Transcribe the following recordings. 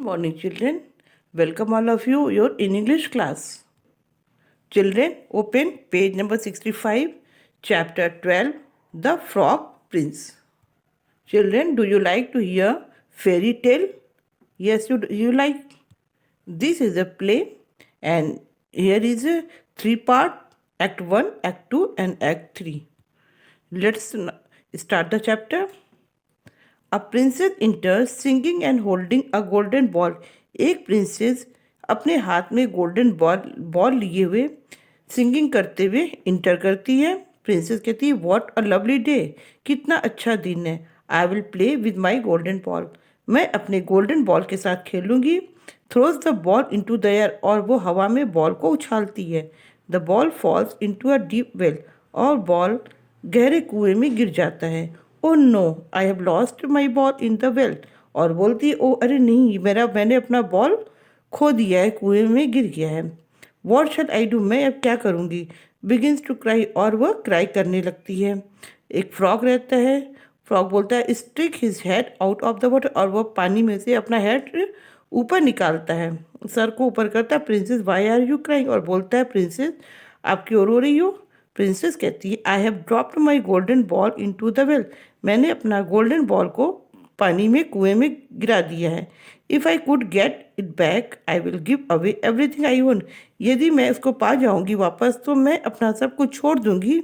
Morning, children. Welcome all of you. You're in English class. Children, open page number 65, chapter 12, The Frog Prince. Children, do you like to hear fairy tale? Yes, you like. This is a play, and here is a three-part: Act 1, Act 2, and Act 3. Let's start the chapter. A princess enters singing and holding a golden ball. एक princess अपने हाथ में golden ball लिए हुए singing करते हुए inter करती है. प्रिंसेस कहती है, व्हाट अ लवली डे, कितना अच्छा दिन है. I will play with my golden ball, मैं अपने गोल्डन बॉल के साथ खेलूंगी. Throws the ball into the air, और वो हवा में बॉल को उछालती है. The ball falls into a deep well, और बॉल गहरे कुएं में गिर जाता है. Oh no, I have lost my ball in the well, और बोलती है, ओ अरे नहीं, मैंने अपना बॉल खो दिया है, कुएं में गिर गया है. वॉट शैल आई डू, मैं अब क्या करूँगी. बिगिन्स टू क्राई, और वह क्राई करने लगती है. एक फ्रॉग रहता है. फ्रॉग बोलता है, stick his head out of the water, और वह पानी में से अपना हेड ऊपर निकालता है, सर को ऊपर करता है. Princess, why are you crying, और बोलता है, प्रिंसेस आप क्यों रो रही हो. प्रिंसेस कहती है, I have dropped my golden ball into the well, मैंने अपना गोल्डन बॉल को पानी में कुएं में गिरा दिया है. If I could get it back I will give away everything I own, यदि मैं उसको पा जाऊंगी वापस तो मैं अपना सब कुछ छोड़ दूंगी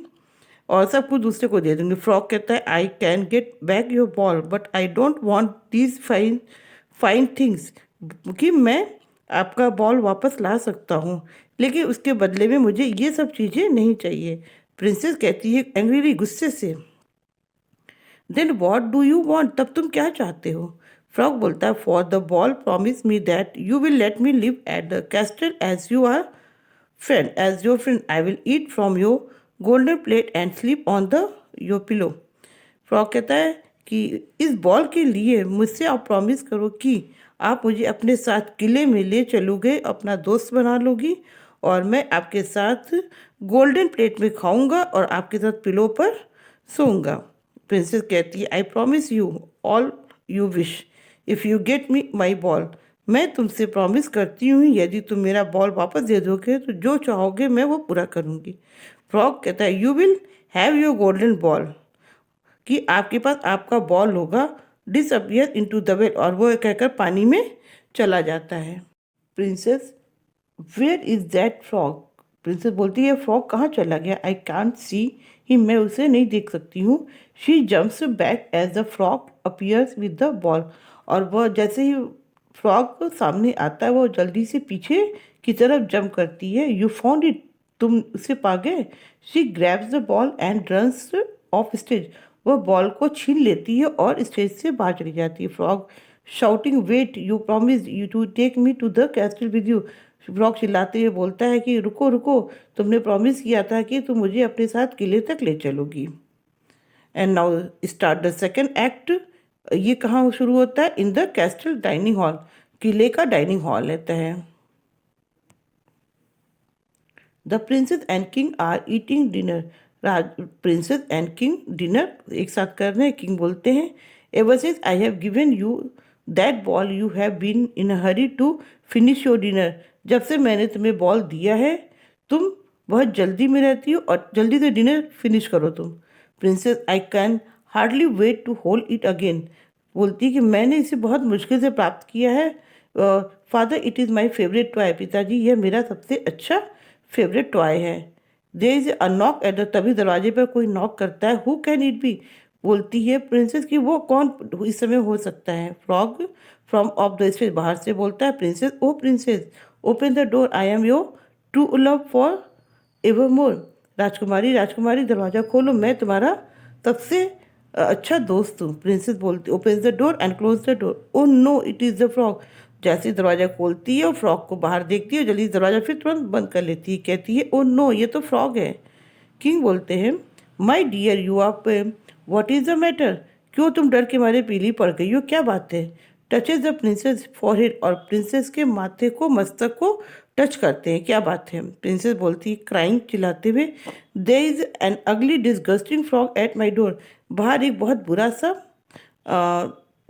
और सब कुछ दूसरे को दे दूंगी. फ्रॉग कहता है, I can get back your ball but I don't want these fine fine things, कि मैं आपका बॉल वापस ला सकता हूँ, लेकिन उसके बदले में मुझे ये सब चीज़ें नहीं चाहिए. प्रिंसेस कहती है एंग्रीली, गुस्से से, then what do you want, तब तुम क्या चाहते हो. फ्रॉग बोलता है, for the ball promise me that you will let me live at the castle as you are friend, as your friend. I will eat from your golden plate and sleep on the your pillow. Frog कहता है कि इस ball के लिए मुझसे आप promise करो कि आप मुझे अपने साथ किले में ले चलोगे, अपना दोस्त बना लोगी, और मैं आपके साथ गोल्डन प्लेट में खाऊंगा और आपके साथ पिलो पर सोऊंगा. प्रिंसेस कहती है, I promise you all you wish if you get me my ball, मैं तुमसे प्रॉमिस करती हूँ यदि तुम मेरा बॉल वापस दे दोगे तो जो चाहोगे मैं वो पूरा करूँगी. फ्रॉग कहता है, you will have your golden ball, कि आपके पास आपका बॉल होगा. डिसअपियर इनटू द वेल, और वो कहकर पानी में चला जाता है. Princess, where is that frog, princess बोलती है, फ्रॉग कहाँ चला गया. आई कांट सी हिम, मैं उसे नहीं देख सकती हूँ. She jumps back as the frog appears with the ball, और वह जैसे ही फ्रॉग सामने आता है वो जल्दी से पीछे की तरफ जंप करती है. यू फाउंड इट, तुम उसे पा गए. She grabs the ball and runs off stage, वह बॉल को छीन लेती है और स्टेज से बाहर चली जाती है. Frog shouting, wait, you promise you to take me to the castle with you, frog चिल्लाते हुए बोलता है कि रुको रुको, तुमने प्रॉमिस किया था कि तुम मुझे अपने साथ किले तक ले चलोगी. And now start the second act. ये कहाँ शुरू होता है, in the castle dining hall, किले का डाइनिंग हॉल रहता है. The princess and king are eating dinner, princess and king dinner एक साथ कर रहे हैं. किंग बोलते हैं, ever since I have given you that ball you have been in a hurry to finish your dinner, जब से मैंने तुम्हें बॉल दिया है तुम बहुत जल्दी में रहती हो और जल्दी से डिनर फिनिश करो तुम. Princess, I can hardly wait to hold it again, बोलती है कि मैंने इसे बहुत मुश्किल से प्राप्त किया है. Father, it is my favourite toy, पिताजी यह मेरा सबसे अच्छा फेवरेट टॉय है. There is a knock at the, तभी दरवाजे पर कोई नॉक करता है. हु कैन इट बी, बोलती है प्रिंसेस कि वो कौन इस समय हो सकता है. Frog from off the stage, बाहर से बोलता है, princess, oh princess open the door, I am your true love for ever more, राजकुमारी राजकुमारी दरवाज़ा खोलो, मैं तुम्हारा सबसे अच्छा दोस्त हूँ. प्रिंसेस बोलती, open the door and close the door. Oh no, it is the frog, जैसे दरवाज़ा खोलती है और फ्रॉग को बाहर देखती है, जल्दी दरवाज़ा फिर तुरंत बंद कर लेती है. कहती है, ओ नो, ये तो फ्रॉग है. किंग बोलते हैं, माई डियर यू आप, व्हाट इज़ द मैटर, क्यों तुम डर के मारे पीली पड़ गई हो, क्या बात है. टचेज द प्रिंसेस फॉरहेड, और प्रिंसेस के माथे को, मस्तक को टच करते हैं, क्या बात है. प्रिंसेस बोलती है, क्राइंग, चिल्लाते हुए, there is an ugly disgusting frog at my door, बाहर एक बहुत बुरा सा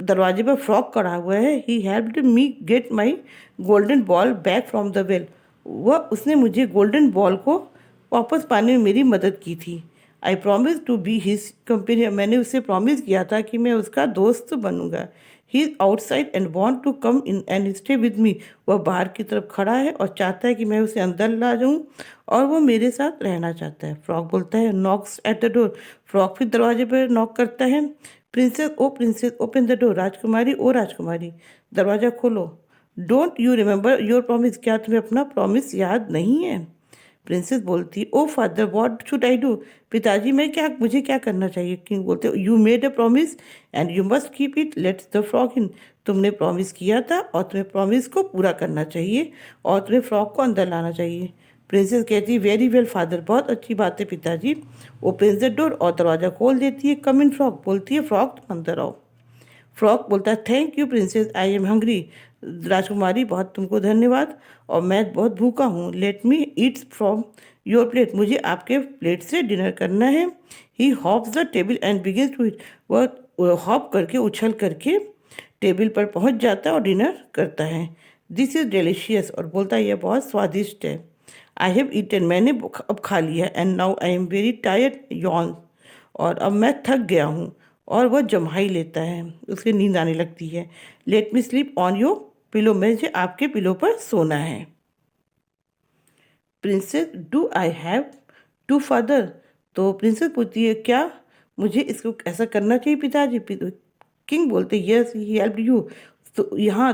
दरवाजे पर फ्रॉग खड़ा हुआ है। He helped me get my golden ball back from the well. उसने मुझे गोल्डन बॉल को वापस पाने में मेरी मदद की थी। I promise to be his companion. मैंने उससे प्रॉमिस किया था कि मैं उसका दोस्त बनूंगा। He is outside and want to come in and stay with me. वह बाहर की तरफ खड़ा है और चाहता है कि मैं उसे अंदर ला जाऊँ और वो मेरे साथ रहना चाहता है। फ्रॉग बोलता है knocks at the door. Frog फिर दरवाजे पर नॉक करता है। Princess open the door. राजकुमारी ओ राजकुमारी दरवाज़ा खोलो। Don't you remember your promise. क्या तुम्हें अपना प्रॉमिस याद नहीं है? प्रिंसेस बोलती oh father what should I do. पिताजी मुझे क्या करना चाहिए? किंग बोलते you made a promise and you must keep it. Let's the frog in. तुमने प्रॉमिस किया था और तुम्हें प्रॉमिस को पूरा करना चाहिए और तुम्हें फ्रॉग को अंदर लाना चाहिए। प्रिंसेस कहती है वेरी वेल फादर। बहुत अच्छी बात है पिताजी। ओपन द डोर और दरवाज़ा खोल देती है। Come in frog. बोलती है फ्रॉग तुम अंदर आओ। फ्रॉग बोलता है thank you princess I am hungry. राजकुमारी बहुत तुमको धन्यवाद और मैं बहुत भूखा हूँ। Let me eats from your plate. मुझे आपके प्लेट से डिनर करना है। He hops the table and begins to eat. वह हॉप करके उछल करके टेबल पर पहुँच जाता है और डिनर करता है। This is delicious. और बोलता है यह बहुत स्वादिष्ट है। I have eaten. मैंने अब खा लिया। And now I am very tired yawn. और अब मैं थक गया हूँ। और वह जम्हाई लेता है। उसे नींद आने लगती है। Let me sleep on your pillow. मुझे आपके पिलो पर सोना है। Princess do I have to father. तो प्रिंसेस पूछती है क्या मुझे इसको ऐसा करना चाहिए पिताजी? किंग बोलते यस ही हेल्प यू। तो यहाँ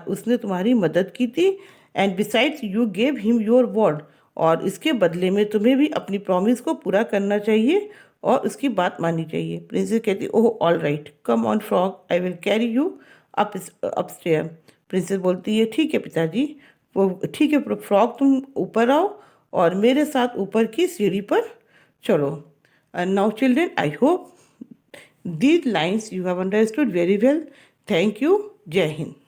उसने तुम्हारी मदद की थी। And besides you gave him your word. और इसके बदले में तुम्हें भी अपनी प्रॉमिस को पूरा करना चाहिए और उसकी बात माननी चाहिए। प्रिंसेस कहती oh all right come on frog I will carry you upstair. Princess बोलती है ठीक है पिताजी। वो ठीक है फ्रॉग तुम ऊपर आओ और मेरे साथ ऊपर की सीढ़ी पर चलो। And now children I hope these lines you have understood very well. Thank you. Jai Hind.